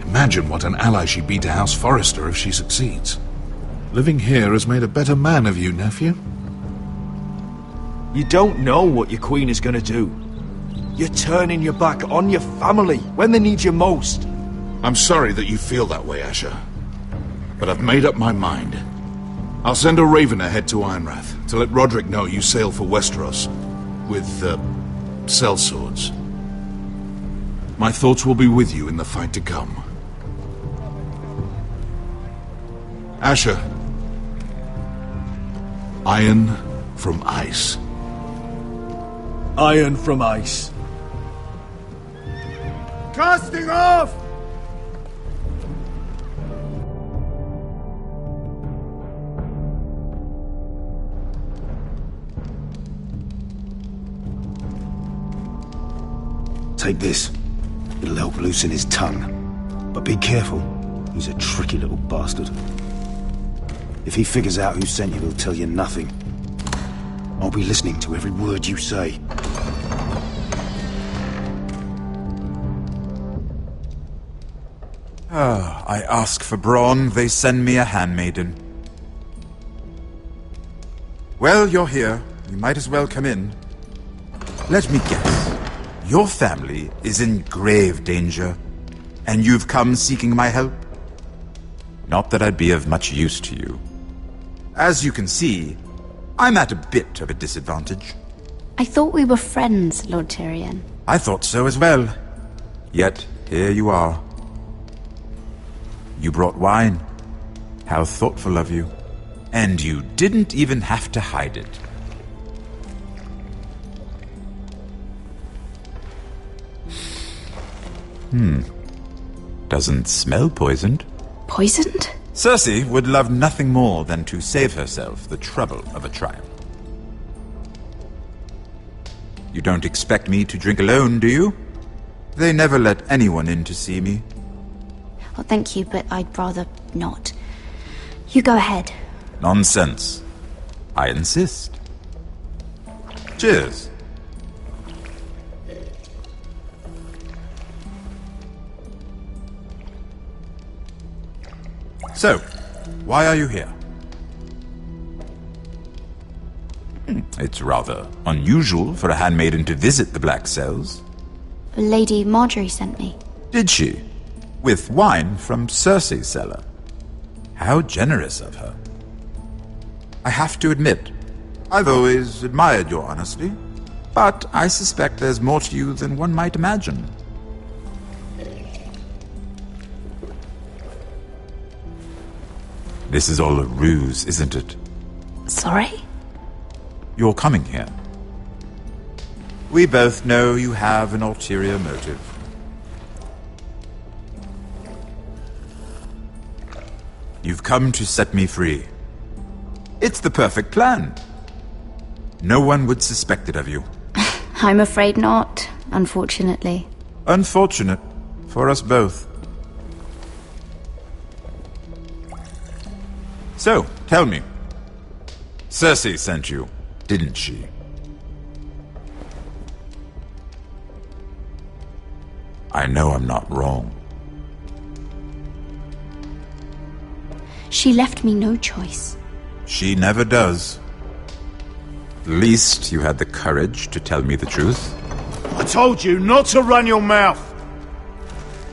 Imagine what an ally she'd be to House Forrester if she succeeds. Living here has made a better man of you, nephew. You don't know what your queen is gonna do. You're turning your back on your family when they need you most. I'm sorry that you feel that way, Asher. But I've made up my mind. I'll send a raven ahead to Ironrath to let Roderick know you sail for Westeros with, sellswords. My thoughts will be with you in the fight to come. Asher. Iron from ice. Iron from ice. Casting off! Take this. It'll help loosen his tongue. But be careful. He's a tricky little bastard. If he figures out who sent you, he'll tell you nothing. I'll be listening to every word you say. I ask for brawn, they send me a handmaiden. Well, you're here. You might as well come in. Let me guess. Your family is in grave danger, and you've come seeking my help? Not that I'd be of much use to you. As you can see, I'm at a bit of a disadvantage. I thought we were friends, Lord Tyrion. I thought so as well. Yet, here you are. You brought wine. How thoughtful of you. And you didn't even have to hide it. Doesn't smell poisoned. Poisoned? Cersei would love nothing more than to save herself the trouble of a trial. You don't expect me to drink alone, do you? They never let anyone in to see me. Well, thank you, but I'd rather not. You go ahead. Nonsense. I insist. Cheers. So, why are you here? It's rather unusual for a handmaiden to visit the Black Cells. Lady Marjorie sent me. Did she? With wine from Cersei's cellar. How generous of her. I have to admit, I've always admired your honesty, but I suspect there's more to you than one might imagine. This is all a ruse, isn't it? Sorry? You're coming here. We both know you have an ulterior motive. You've come to set me free. It's the perfect plan. No one would suspect it of you. I'm afraid not, unfortunately. Unfortunate for us both. So, tell me. Cersei sent you, didn't she? I know I'm not wrong. She left me no choice. She never does. At least you had the courage to tell me the truth. I told you not to run your mouth!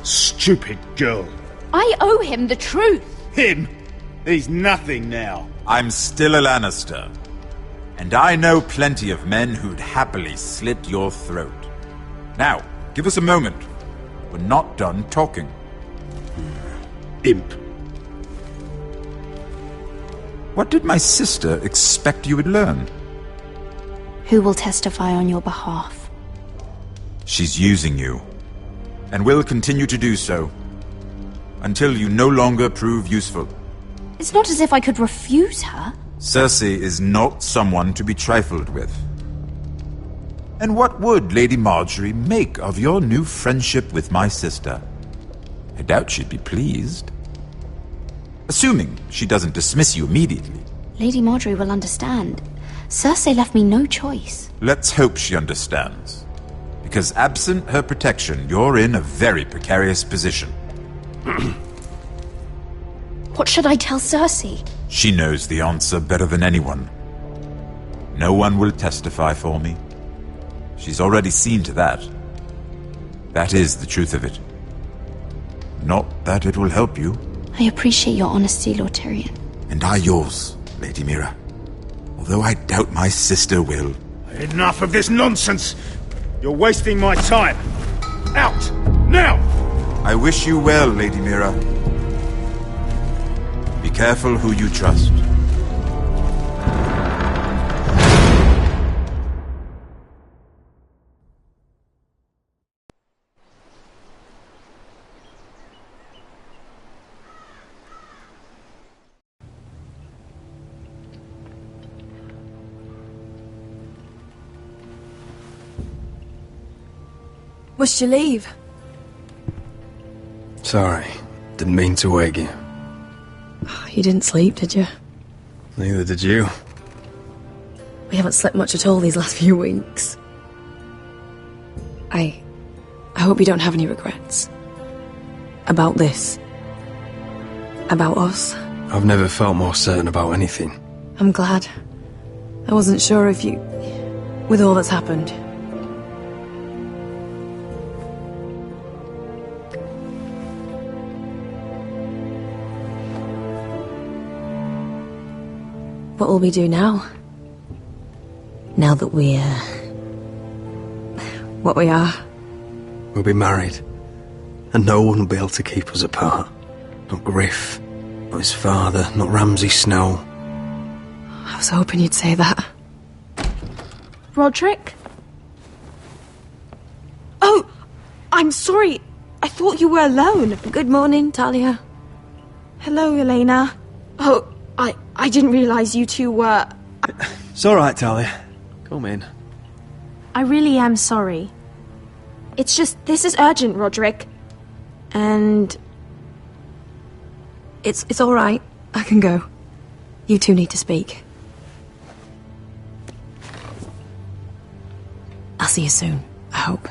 Stupid girl. I owe him the truth. Him? He's nothing now. I'm still a Lannister. And I know plenty of men who'd happily slit your throat. Now, give us a moment. We're not done talking. Imp. What did my sister expect you would learn? Who will testify on your behalf? She's using you. And will continue to do so. Until you no longer prove useful. It's not as if I could refuse her. Cersei is not someone to be trifled with. And what would Lady Marjorie make of your new friendship with my sister? I doubt she'd be pleased. Assuming she doesn't dismiss you immediately. Lady Marjorie will understand. Cersei left me no choice. Let's hope she understands. Because absent her protection, you're in a very precarious position. What should I tell Cersei? She knows the answer better than anyone. No one will testify for me. She's already seen to that. That is the truth of it. Not that it will help you. I appreciate your honesty, Lord Tyrion. And I yours, Lady Mira. Although I doubt my sister will. Enough of this nonsense! You're wasting my time! Out! Now! I wish you well, Lady Mira. Be careful who you trust. Must you leave? Sorry, didn't mean to wake you. You didn't sleep, did you? Neither did you. We haven't slept much at all these last few weeks. I hope you don't have any regrets. About this. About us. I've never felt more certain about anything. I'm glad. I wasn't sure if you... with all that's happened. What will we do now? Now that we're... what we are? We'll be married. And no one will be able to keep us apart. Not Griff, not his father, not Ramsay Snow. I was hoping you'd say that. Roderick? Oh! I'm sorry. I thought you were alone. Good morning, Talia. Hello, Elena. Oh, I didn't realize you two were... It's alright, Talia. Come in. I really am sorry. It's just, this is urgent, Roderick. And... It's alright. I can go. You two need to speak. I'll see you soon, I hope.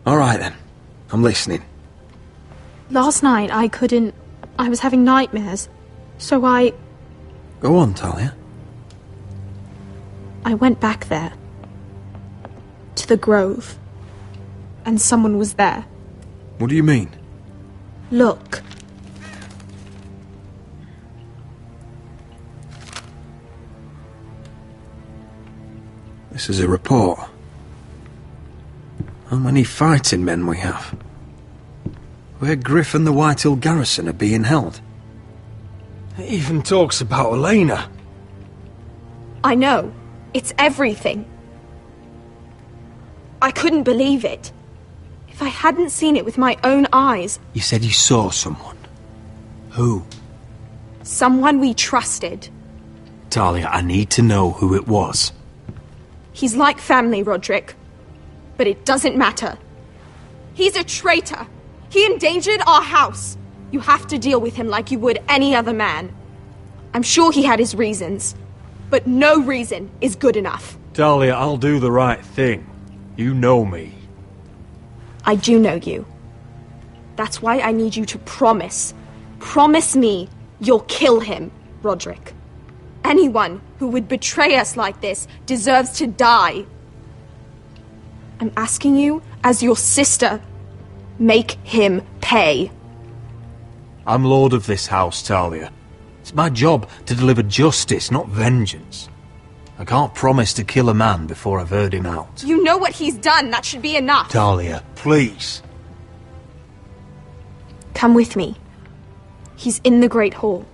Alright then. I'm listening. Last night I couldn't... I was having nightmares. So I Go on, Talia. went back there. To the grove. And someone was there. What do you mean? Look. This is a report. How many fighting men we have? Where Griff and the Whitehill garrison are being held. It even talks about Elena. I know. It's everything. I couldn't believe it. If I hadn't seen it with my own eyes... You said you saw someone. Who? Someone we trusted. Talia, I need to know who it was. He's like family, Roderick. But it doesn't matter. He's a traitor. He endangered our house. You have to deal with him like you would any other man. I'm sure he had his reasons. But no reason is good enough. Talia, I'll do the right thing. You know me. I do know you. That's why I need you to promise. Promise me you'll kill him, Roderick. Anyone who would betray us like this deserves to die. I'm asking you, as your sister, make him pay. I'm lord of this house, Talia. It's my job to deliver justice, not vengeance. I can't promise to kill a man before I've heard him out. You know what he's done. That should be enough. Talia, please. Come with me. He's in the Great Hall.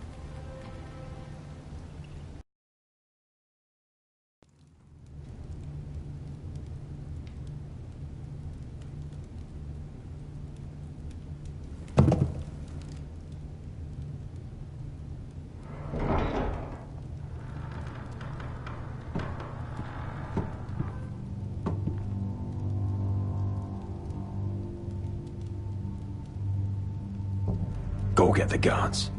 go get the guards.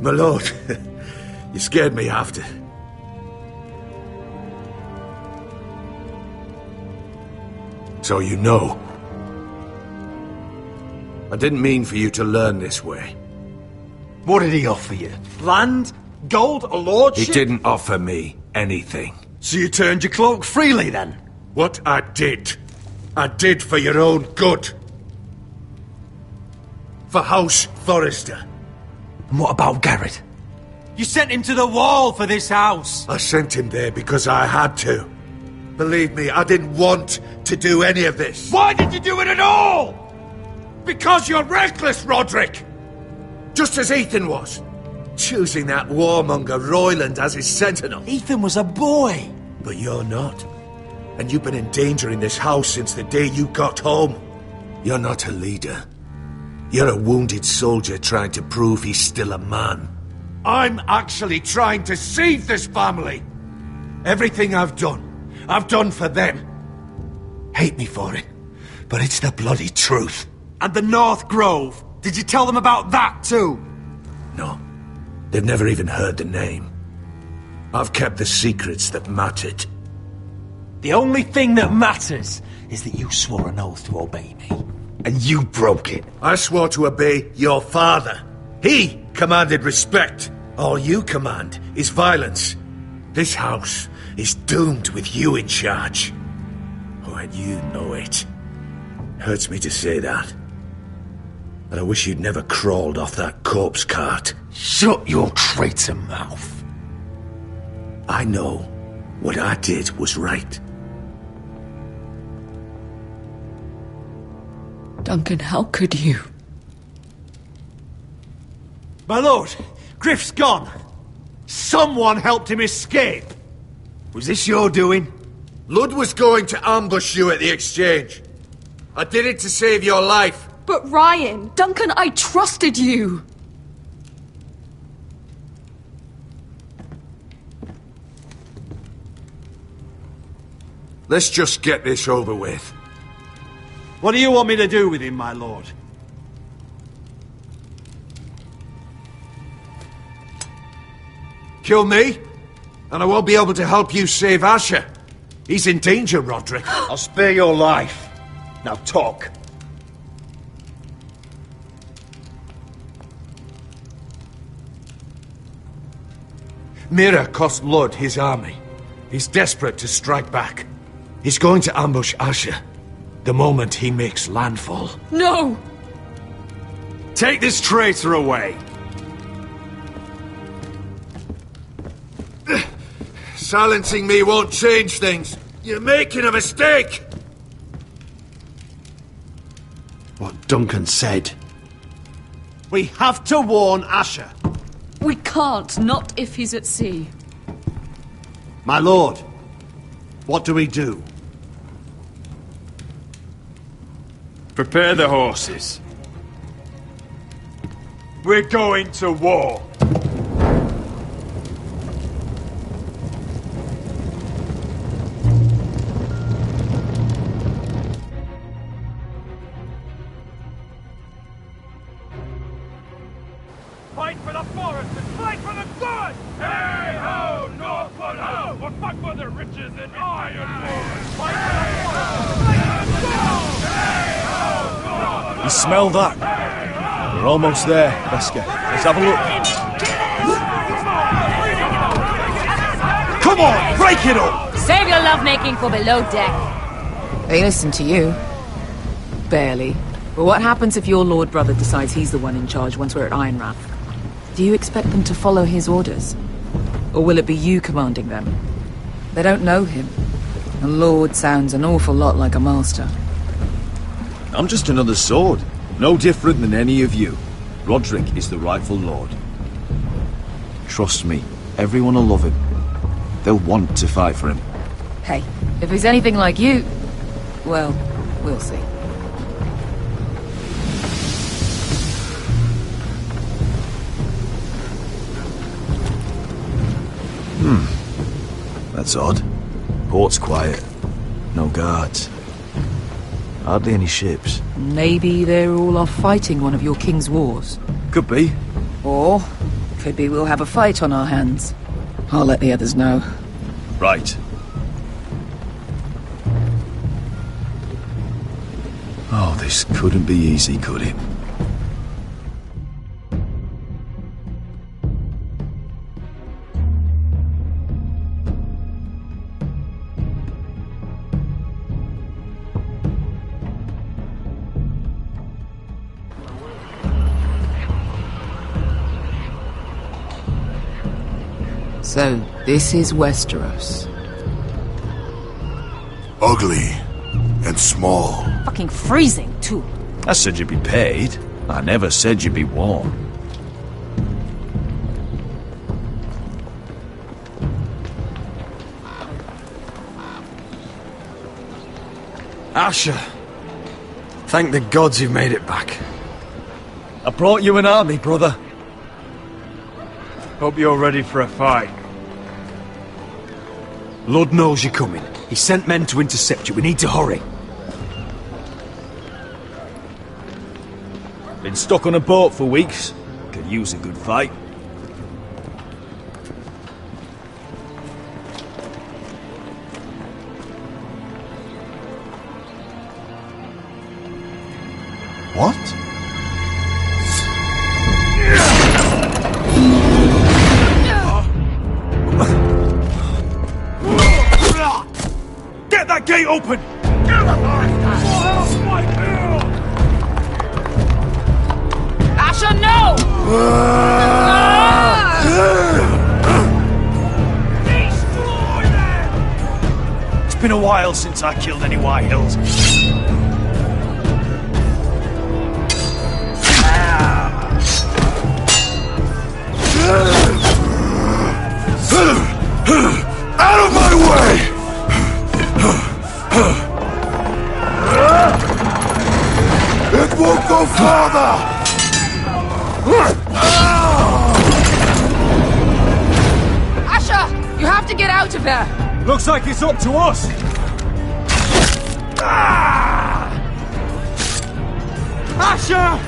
My lord, you scared me after. So you know. I didn't mean for you to learn this way. What did he offer you? Land? Gold? A lordship? He didn't offer me anything. So you turned your cloak freely then? What I did for your own good. For House Forrester. And what about Garrett? You sent him to the wall for this house. I sent him there because I had to. Believe me, I didn't want to do any of this. Why did you do it at all? Because you're reckless, Roderick! Just as Ethan was. Choosing that warmonger Royland as his sentinel. Ethan was a boy. But you're not. And you've been endangering this house since the day you got home. You're not a leader. You're a wounded soldier trying to prove he's still a man. I'm actually trying to save this family. Everything I've done for them. Hate me for it, but it's the bloody truth. And the North Grove? Did you tell them about that too? No. They've never even heard the name. I've kept the secrets that mattered. The only thing that matters is that you swore an oath to obey me. And you broke it. I swore to obey your father. He commanded respect. All you command is violence. This house is doomed with you in charge. Oh, and you know it. Hurts me to say that. And I wish you'd never crawled off that corpse cart. Shut your traitor mouth. I know what I did was right. Duncan, how could you? My lord, Griff's gone. Someone helped him escape. Was this your doing? Ludd was going to ambush you at the exchange. I did it to save your life. But Ryan... Duncan, I trusted you! Let's just get this over with. What do you want me to do with him, my lord? Kill me, and I won't be able to help you save Asher. He's in danger, Roderick. I'll spare your life. Now talk. Mira cost Ludd his army. He's desperate to strike back. He's going to ambush Asher the moment he makes landfall. No! Take this traitor away. Silencing me won't change things. You're making a mistake! What Duncan said. We have to warn Asher. We can't, not if he's at sea. My lord, what do we do? Prepare the horses. We're going to war. Fight for the forest and fight for the good! Hey ho, Northwood ho! We'll fight for the riches and ironwood! Fight for the forest! Fight for the gold! Hey ho, Northwood! You smell that? We're almost there, Wesker. Let's have a look. Come on, break it up! Save your lovemaking for below deck. They listen to you. Barely. But what happens if your lord brother decides he's the one in charge once we're at Ironrath? Do you expect them to follow his orders? Or will it be you commanding them? They don't know him. A lord sounds an awful lot like a master. I'm just another sword. No different than any of you. Roderick is the rightful lord. Trust me, everyone will love him. they'll want to fight for him. Hey, if he's anything like you, well, we'll see. That's odd. Port's quiet. No guards. Hardly any ships. Maybe they're all off fighting one of your king's wars. Could be. Or, could be we'll have a fight on our hands. I'll let the others know. Right. Oh, this couldn't be easy, could it? So, this is Westeros. Ugly and small. Fucking freezing, too. I said you'd be paid. I never said you'd be warm. Asher, thank the gods you've made it back. I brought you an army, brother. Hope you're ready for a fight. Lord knows you're coming. He sent men to intercept you. We need to hurry. Been stuck on a boat for weeks. Could use a good fight. What? Get that gate open! Asher, no! It's been a while since I killed any White Hills. Out of my way! It won't go farther! Asher, you have to get out of there! Looks like it's up to us! Asher!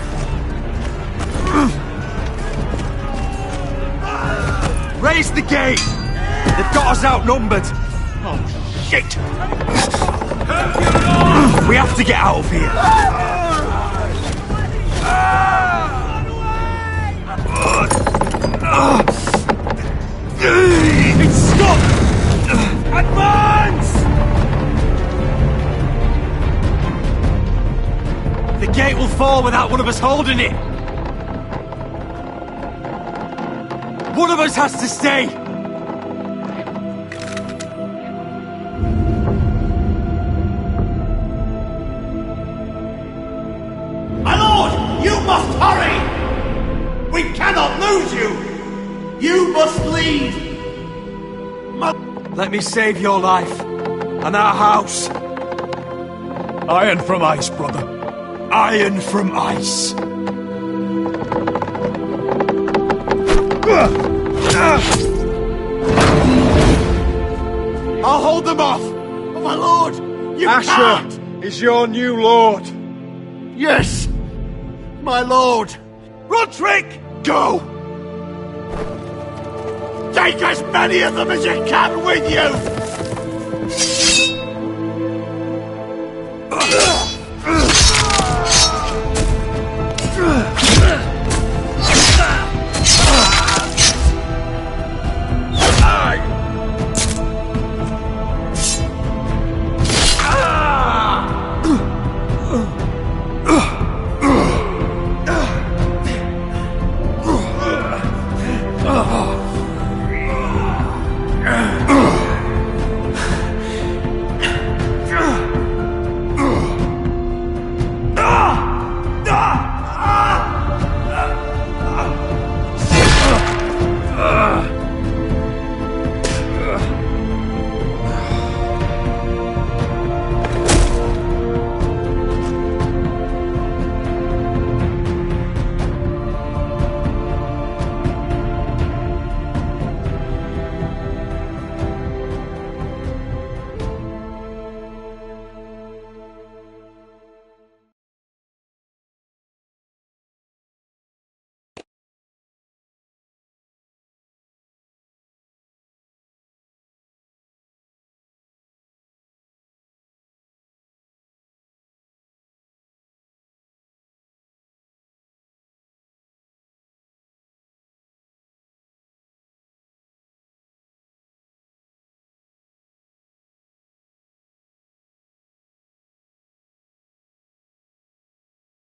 Raise the gate! They've got us outnumbered! Oh, shit! We have to get out of here! It's stuck! Advance! The gate will fall without one of us holding it! One of us has to stay! My lord, you must hurry! We cannot lose you! You must lead! Let me save your life, and our house. Iron from ice, brother. Iron from ice. I'll hold them off! Oh, my lord! You Asher can't! is your new lord. Yes! My lord! Roderick! Go! Take as many of them as you can with you!